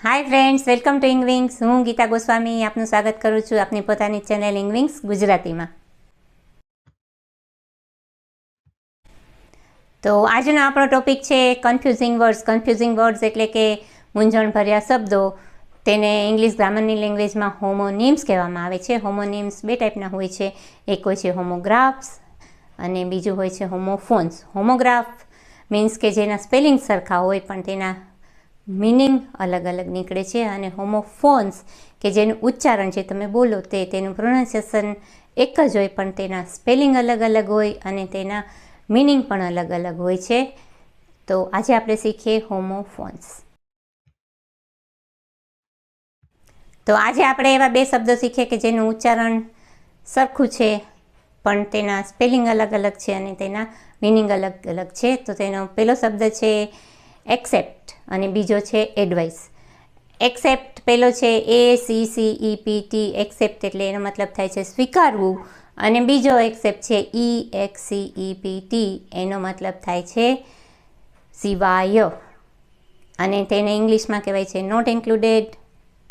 Hi friends, welcome to ઇંગ્વિંગ્સ. હું ગીતા ગોસ્વામી આપનું સ્વાગત કરું છું આપની પોતાની ચેનલ ઇંગ્વિંગ્સ ગુજરાતીમાં. તો આજનો આપણો ટોપિક છે કન્ફ્યુઝિંગ વર્ડ્સ. કન્ફ્યુઝિંગ વર્ડ્સ એટલે કે મૂંઝવણભર્યા શબ્દો. તેને ઇંગ્લિશ ગ્રામરની લેંગ્વેજમાં હોમોનિમ્સ કહેવામાં આવે છે. હોમોનિમ્સ બે ટાઈપના હોય છે. એક હોય છે હોમોગ્રાફ્સ અને બીજું હોય છે હોમોફોન્સ. હોમોગ્રાફ મીન્સ કે જેના સ્પેલિંગ સરખા હોય પણ તેના મીનિંગ અલગ અલગ નીકળે છે. અને હોમોફોન્સ કે જેનું ઉચ્ચારણ જે તમે બોલો તેનું પ્રોનાઉન્સિએશન એક જ હોય પણ તેના સ્પેલિંગ અલગ અલગ હોય અને તેના મીનિંગ પણ અલગ અલગ હોય છે. તો આજે આપણે શીખીએ હોમોફોન્સ. તો આજે આપણે એવા બે શબ્દો શીખીએ કે જેનું ઉચ્ચારણ સરખું છે પણ તેના સ્પેલિંગ અલગ અલગ છે અને તેના મીનિંગ અલગ અલગ છે. તો તેનો પહેલો શબ્દ છે એક્સેપ્ટ અને બીજો છે એડવાઇસ. એક્સેપ્ટ પહેલો છે ACCEPT. એક્સેપ્ટ એટલે એનો મતલબ થાય છે સ્વીકારવું અને બીજો એક્સેપ્ટ છે EXCEPT. એનો મતલબ થાય છે સિવાય અને તેને ઇંગ્લિશમાં કહેવાય છે નોટ ઇન્ક્લુડેડ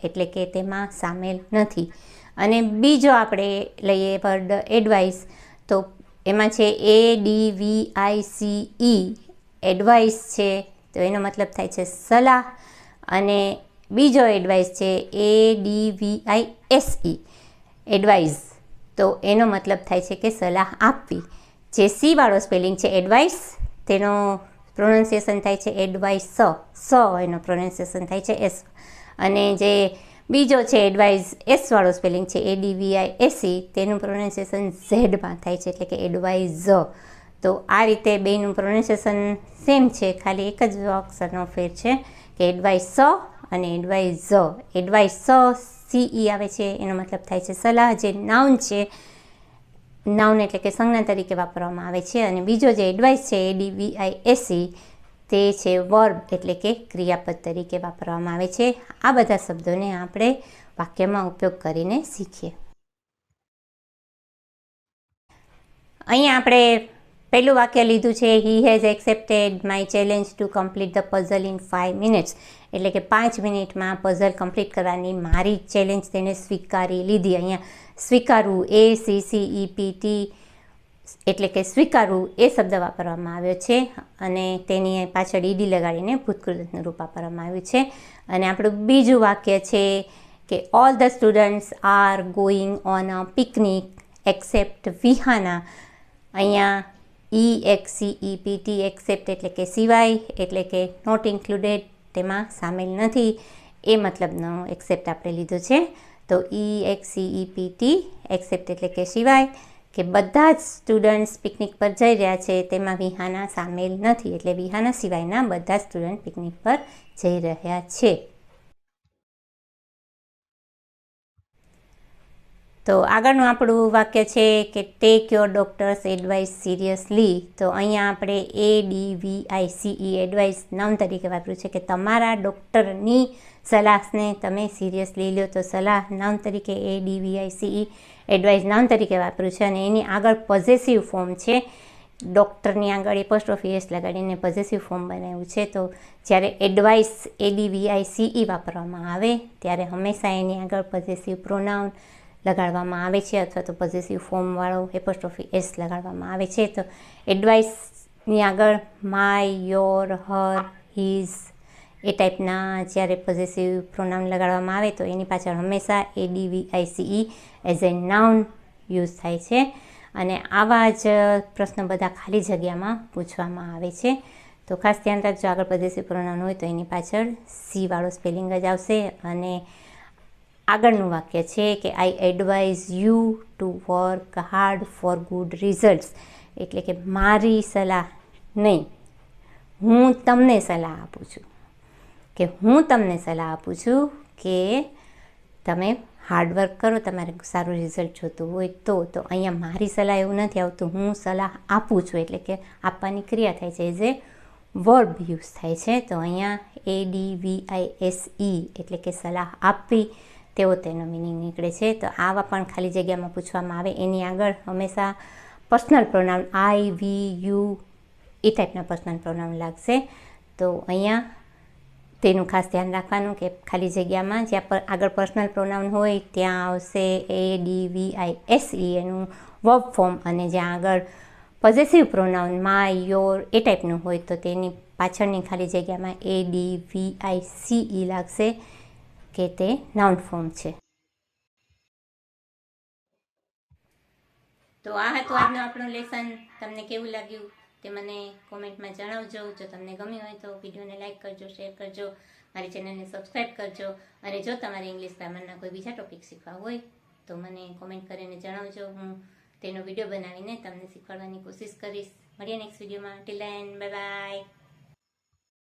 એટલે કે તેમાં સામેલ નથી. અને બીજો આપણે લઈએ વર્ડ એડવાઇસ તો એમાં છે ADVICE. એડવાઇસ છે તો એનો મતલબ થાય છે સલાહ અને બીજો એડવાઇસ છે ADVISE. એડવાઇસ તો એનો મતલબ થાય છે કે સલાહ આપવી. જે સી વાળો સ્પેલિંગ છે એડવાઇસ તેનો પ્રોનાઉન્સિએશન થાય છે એડવાઇસ. એનો પ્રોનાઉન્સિએશન થાય છે એસ. અને જે બીજો છે એડવાઇસ એસ વાળો સ્પેલિંગ છે ADVISE તેનું પ્રોનાઉન્સિએશન ઝેડમાં થાય છે એટલે કે એડવાઇઝ. તો આ રીતે બેનું પ્રોનાઉન્સિએશન સેમ છે, ખાલી એક જ અક્ષરનો ફેર છે કે એડવાઇસ અને એડવાઇઝ. એડવાઇસ CE આવે છે એનો મતલબ થાય છે સલાહ, જે નાઉન છે. નાઉન એટલે કે સંજ્ઞા તરીકે વાપરવામાં આવે છે. અને બીજો જે એડવાઇસ છે ADVISE તે છે વર્બ એટલે કે ક્રિયાપદ તરીકે વાપરવામાં આવે છે. આ બધા શબ્દોને આપણે વાક્યમાં ઉપયોગ કરીને શીખીએ. અહીંયા આપણે પહેલું વાક્ય લીધું છે he has accepted my challenge to complete the puzzle in 5 minutes. એટલે કે 5 મિનિટમાં પઝલ કમ્પ્લીટ કરવાની મારી ચેલેન્જ તેને સ્વીકારી લીધી. અહીંયા સ્વીકારવું ACCEPT એટલે કે સ્વીકારવું એ શબ્દ વાપરવામાં આવ્યો છે અને તેની પાછળ ઈડી લગાડીને ભૂતકૃતનું રૂપ વાપરવામાં આવ્યું છે. અને આપણું બીજું વાક્ય છે કે all the students are going on a picnic except Vihana. અહીંયા EXCEPT એક્સેપ્ટ એટલે કે સિવાય એટલે કે નોટ ઇન્ક્લુડેડ તેમાં સામેલ નથી એ મતલબનો એક્સેપ્ટ આપણે લીધો છે. તો EXCEPT એક્સેપ્ટ એટલે કે સિવાય કે બધા જ સ્ટુડન્ટ્સ પિકનિક પર જઈ રહ્યા છે તેમાં વિહાના સામેલ નથી એટલે વિહાના સિવાયના બધા સ્ટુડન્ટ પિકનિક પર જઈ રહ્યા છે. તો આગળનું આપણું વાક્ય છે કે take your doctors advice seriously. તો અહીંયા આપણે ADVICE એડવાઇસ નાઉન તરીકે વાપર્યું છે કે તમારા ડૉક્ટરની સલાહને તમે સિરિયસલી લો. તો સલાહ નાઉન તરીકે ADVICE એડવાઇસ નાઉન તરીકે વાપર્યું છે અને એની આગળ પોઝેસિવ ફોર્મ છે. ડૉક્ટરની આગળ એપોસ્ટ્રોફી S લગાડીને પોઝેસિવ ફોર્મ બનાવ્યું છે. તો જ્યારે એડવાઇસ ADVICE વાપરવામાં આવે ત્યારે હંમેશા એની આગળ પોઝેસિવ પ્રોનાઉન લગાડવામાં આવે છે અથવા તો પોઝેસિવ ફોર્મવાળો એપોસ્ટ્રોફી S લગાડવામાં આવે છે. તો એડવાઇસની આગળ માય, યોર, હર, હિઝ એ ટાઈપના જ્યારે પોઝેસિવ પ્રોનાઉન લગાડવામાં આવે તો એની પાછળ હંમેશા ADVICE as a noun use થાય છે. અને આવા જ પ્રશ્નો બધા ખાલી જગ્યામાં પૂછવામાં આવે છે. તો ખાસ ધ્યાન રાખજો, આગળ પોઝેસિવ પ્રોનાઉન હોય તો એની પાછળ સી વાળો સ્પેલિંગ જ આવશે. અને આગળનું વાક્ય છે કે I advise you to work hard for good results. એટલે કે મારી સલાહ નહીં, હું તમને સલાહ આપું છું કે તમે હાર્ડવર્ક કરો, તમારે સારું રિઝલ્ટ જોતું હોય તો. અહીંયા મારી સલાહ એવું નથી આવતું, હું સલાહ આપું છું એટલે કે આપવાની ક્રિયા થાય છે એઝ એ વર્બ યુઝ થાય છે. તો અહીંયા ADVISE એટલે કે સલાહ આપવી તેવો તેનો મિનિંગ નીકળે છે. તો આવા પણ ખાલી જગ્યામાં પૂછવામાં આવે એની આગળ હંમેશા personal pronoun I, we, you એ ટાઈપના પર્સનલ પ્રોનાઉન લાગશે. તો અહીંયા તેનું ખાસ ધ્યાન રાખવાનું કે ખાલી જગ્યામાં જ્યાં આગળ પર્સનલ પ્રોનાઉન હોય ત્યાં આવશે ADVISE એનું વર્બ ફોર્મ, અને જ્યાં આગળ પોઝેસિવ પ્રોનાઉન માય, યોર એ ટાઈપનું હોય તો તેની પાછળની ખાલી જગ્યામાં ADVICE લાગશે કે તે નાઉન ફોર્મ છે. તો આ હતું આજનું આપણું લેસન. તમને કેવું લાગ્યું તે મને કોમેન્ટમાં જણાવજો. જો તમને ગમ્યું હોય તો વિડીયોને લાઇક કરજો, શેર કરજો, મારી ચેનલને સબસ્ક્રાઈબ કરજો. અને જો તમારે ઇંગ્લિશ ગ્રામરના કોઈ બીજા ટોપિક શીખવા હોય તો મને કોમેન્ટ કરીને જણાવજો. હું તેનો વિડીયો બનાવીને તમને શીખવાડવાની કોશિશ કરીશ. મળીએ નેક્સ્ટ વિડીયોમાં. Till then, bye bye.